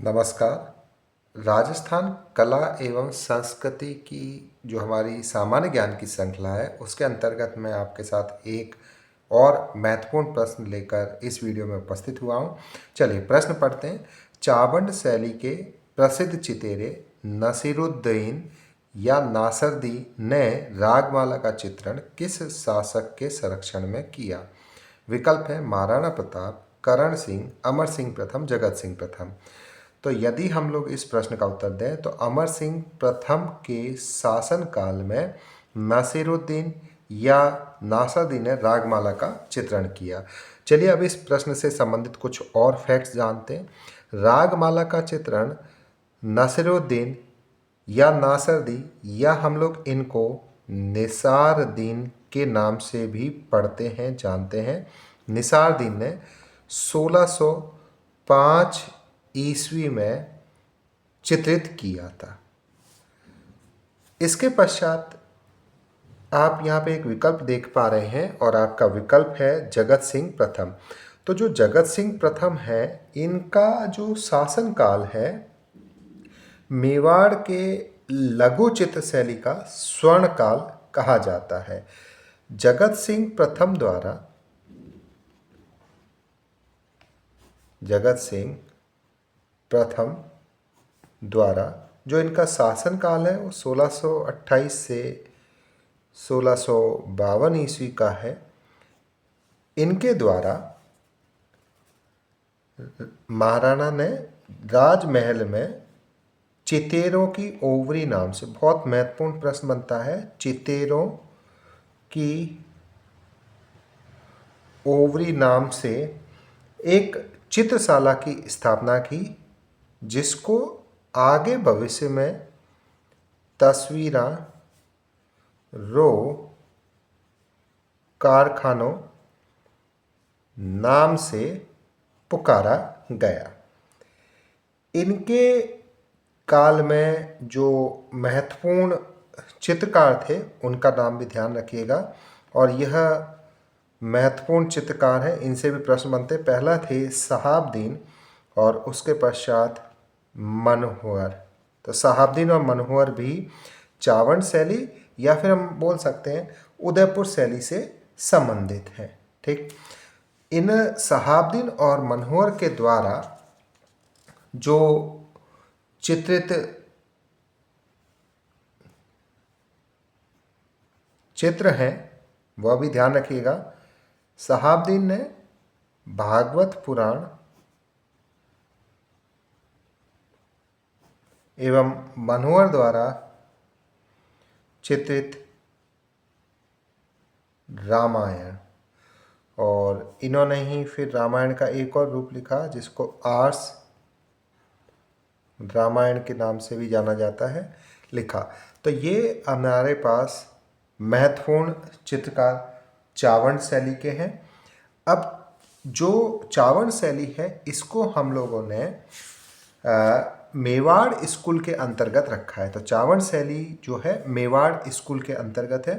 नमस्कार। राजस्थान कला एवं संस्कृति की जो हमारी सामान्य ज्ञान की श्रृंखला है उसके अंतर्गत मैं आपके साथ एक और महत्वपूर्ण प्रश्न लेकर इस वीडियो में उपस्थित हुआ हूँ। चलिए प्रश्न पढ़ते हैं। चावंड शैली के प्रसिद्ध चितेरे नसीरुद्दीन या नासरदी ने रागमाला का चित्रण किस शासक के संरक्षण में किया? विकल्प है महाराणा प्रताप, करण सिंह, अमर सिंह प्रथम, जगत सिंह प्रथम। तो यदि हम लोग इस प्रश्न का उत्तर दें तो अमर सिंह प्रथम के शासनकाल में नासिरुद्दीन या नासरुद्दीन ने रागमाला का चित्रण किया। चलिए अब इस प्रश्न से संबंधित कुछ और फैक्ट्स जानते हैं। रागमाला का चित्रण नासिरुद्दीन या नासरदी या हम लोग इनको निसारदीन के नाम से भी पढ़ते हैं, जानते हैं। निसारदीन ने 1605 ईस्वी में चित्रित किया था। इसके पश्चात आप यहाँ पे एक विकल्प देख पा रहे हैं और आपका विकल्प है जगत सिंह प्रथम। तो जो जगत सिंह प्रथम है इनका जो शासनकाल है मेवाड़ के लघु चित्र शैली का स्वर्ण काल कहा जाता है। जगत सिंह प्रथम द्वारा जो इनका शासनकाल है वो 1628 से 1652 ईस्वी का है। इनके द्वारा महाराणा ने राजमहल में चितेरों की ओवरी नाम से, बहुत महत्वपूर्ण प्रश्न बनता है, चितेरों की ओवरी नाम से एक चित्रशाला की स्थापना की जिसको आगे भविष्य में तस्वीरां रो कारखानों नाम से पुकारा गया। इनके काल में जो महत्वपूर्ण चित्रकार थे उनका नाम भी ध्यान रखिएगा और यह महत्वपूर्ण चित्रकार हैं, इनसे भी प्रश्न बनते। पहला थे शहाबुद्दीन और उसके पश्चात मनोहर। तो शहाबुद्दीन और मनोहर भी चावंड शैली या फिर हम बोल सकते हैं उदयपुर शैली से संबंधित हैं। ठीक, इन शहाबुद्दीन और मनोहर के द्वारा जो चित्रित चित्र हैं वह भी ध्यान रखिएगा। शहाबुद्दीन ने भागवत पुराण एवं मनोहर द्वारा चित्रित रामायण, और इन्होंने ही फिर रामायण का एक और रूप लिखा जिसको आर्स रामायण के नाम से भी जाना जाता है, लिखा। तो ये हमारे पास महत्वपूर्ण चित्रकार चावंड शैली के हैं। अब जो चावंड शैली है इसको हम लोगों ने मेवाड़ स्कूल के अंतर्गत रखा है। तो चावंड शैली जो है मेवाड़ स्कूल के अंतर्गत है।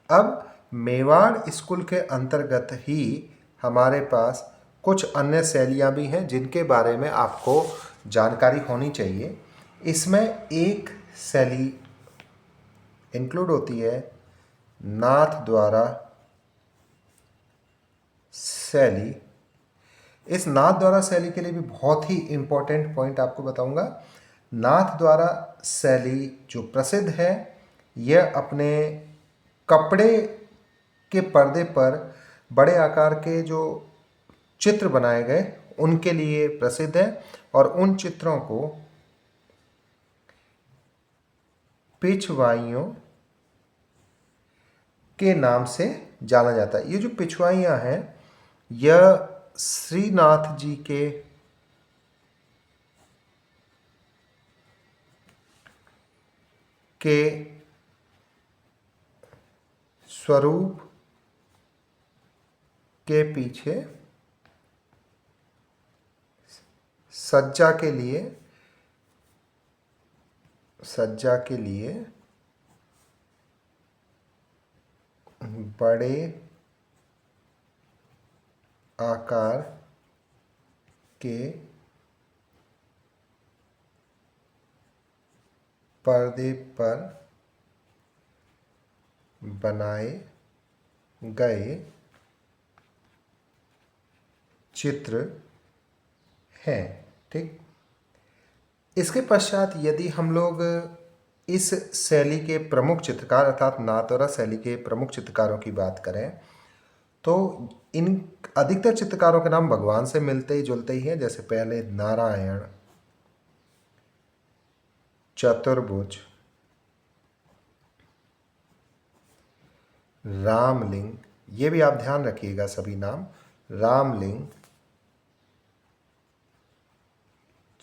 अब मेवाड़ स्कूल के अंतर्गत ही हमारे पास कुछ अन्य शैलियाँ भी हैं जिनके बारे में आपको जानकारी होनी चाहिए। इसमें एक शैली इंक्लूड होती है नाथ द्वारा शैली। इस नाथ द्वारा शैली के लिए भी बहुत ही इम्पोर्टेंट पॉइंट आपको बताऊंगा। नाथ द्वारा शैली जो प्रसिद्ध है यह अपने कपड़े के पर्दे पर बड़े आकार के जो चित्र बनाए गए उनके लिए प्रसिद्ध है और उन चित्रों को पिछवाइयों के नाम से जाना जाता है। ये जो पिछवाइयाँ हैं यह श्रीनाथ जी के स्वरूप के पीछे सज्जा के लिए बड़े आकार के पर्दे पर बनाए गए चित्र हैं। ठीक, इसके पश्चात यदि हम लोग इस शैली के प्रमुख चित्रकार अर्थात नाथद्वारा शैली के प्रमुख चित्रकारों की बात करें तो इन अधिकतर चित्रकारों के नाम भगवान से मिलते ही जुलते ही हैं। जैसे पहले नारायण, चतुर्भुज, रामलिंग, ये भी आप ध्यान रखिएगा सभी नाम, रामलिंग,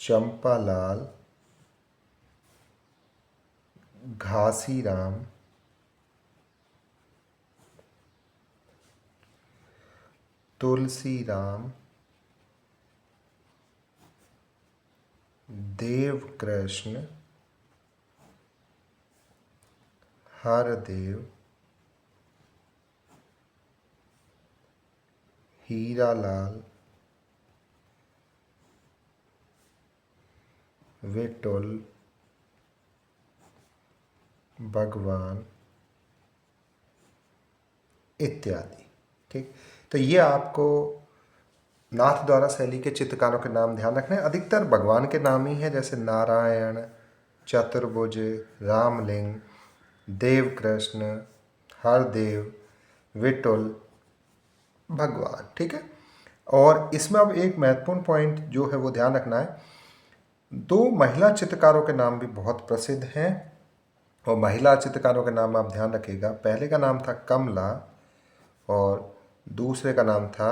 चंपालाल, घासीराम, तुलसीराम, देवकृष्ण, हरदेव, हीरालाल, विठुल, भगवान इत्यादि। ठीक, तो ये आपको नाथद्वारा शैली के चित्रकारों के नाम ध्यान रखने। अधिकतर भगवान के नाम ही हैं, जैसे नारायण, चतुर्भुज, रामलिंग, देवकृष्ण, हरदेव, विठुल, भगवान। ठीक है, और इसमें अब एक महत्वपूर्ण पॉइंट जो है वो ध्यान रखना है, दो महिला चित्रकारों के नाम भी बहुत प्रसिद्ध हैं और महिला चित्रकारों के नाम आप ध्यान रखिएगा। पहले का नाम था कमला और दूसरे का नाम था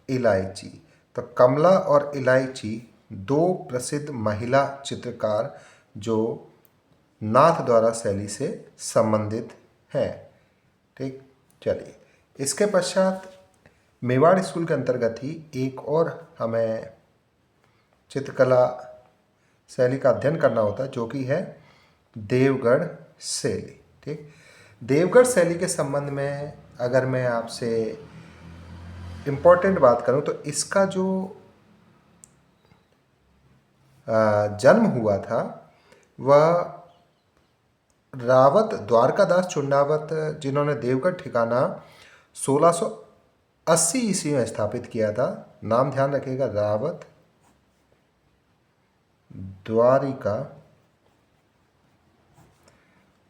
इलायची। तो कमला और इलायची दो प्रसिद्ध महिला चित्रकार जो नाथद्वारा शैली से संबंधित हैं। ठीक, चलिए इसके पश्चात मेवाड़ स्कूल के अंतर्गत ही एक और हमें चित्रकला शैली का अध्ययन करना होता है जो कि है देवगढ़ शैली। ठीक, देवगढ़ शैली के संबंध में अगर मैं आपसे इम्पोर्टेंट बात करूं तो इसका जो जन्म हुआ था वह रावत द्वारकादास चुंडावत, जिन्होंने देवगढ़ ठिकाना 1680 ईस्वी में स्थापित किया था। नाम ध्यान रखिएगा, रावत द्वारिका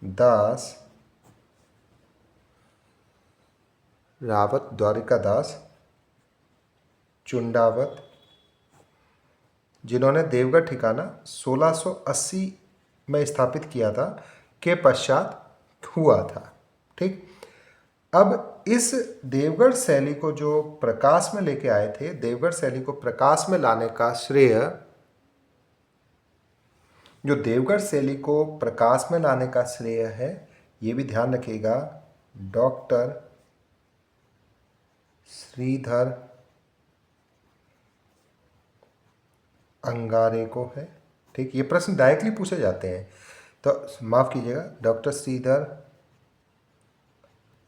दास, रावत द्वारिका दास चुंडावत, जिन्होंने देवगढ़ ठिकाना 1680 में स्थापित किया था, के पश्चात हुआ था। ठीक, अब इस देवगढ़ शैली को जो प्रकाश में लेके आए थे, देवगढ़ शैली को प्रकाश में लाने का श्रेय, जो देवगढ़ शैली को प्रकाश में लाने का श्रेय है, ये भी ध्यान रखिएगा, डॉक्टर श्रीधर अंगारे को है। ठीक, ये प्रश्न डायरेक्टली पूछे जाते हैं, तो माफ़ कीजिएगा, डॉक्टर श्रीधर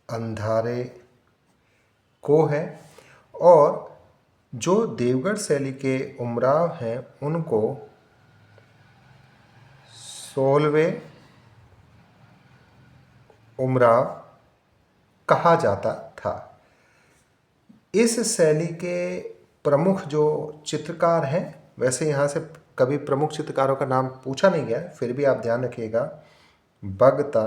अंधारे को है। और जो देवगढ़ शैली के उमराव हैं उनको 16वें उमराव कहा जाता था। इस शैली के प्रमुख जो चित्रकार हैं, वैसे यहाँ से कभी प्रमुख चित्रकारों का नाम पूछा नहीं गया, फिर भी आप ध्यान रखिएगा, बगता,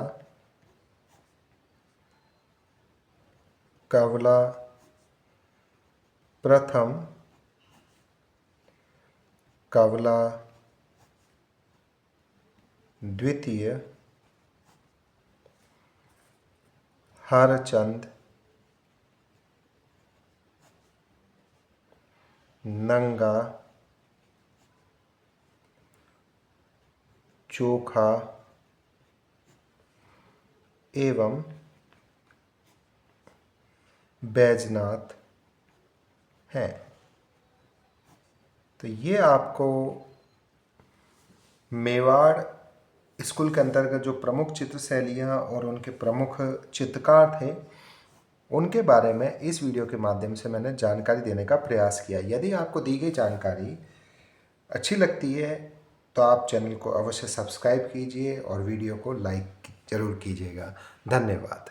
कवला प्रथम, कवला द्वितीय, हरचंद, नंगा, चोखा एवं बैजनाथ हैं। तो ये आपको मेवाड़ स्कूल के अंतर्गत जो प्रमुख चित्र शैलियाँ और उनके प्रमुख चित्रकार थे उनके बारे में इस वीडियो के माध्यम से मैंने जानकारी देने का प्रयास किया। यदि आपको दी गई जानकारी अच्छी लगती है तो आप चैनल को अवश्य सब्सक्राइब कीजिए और वीडियो को लाइक ज़रूर कीजिएगा। धन्यवाद।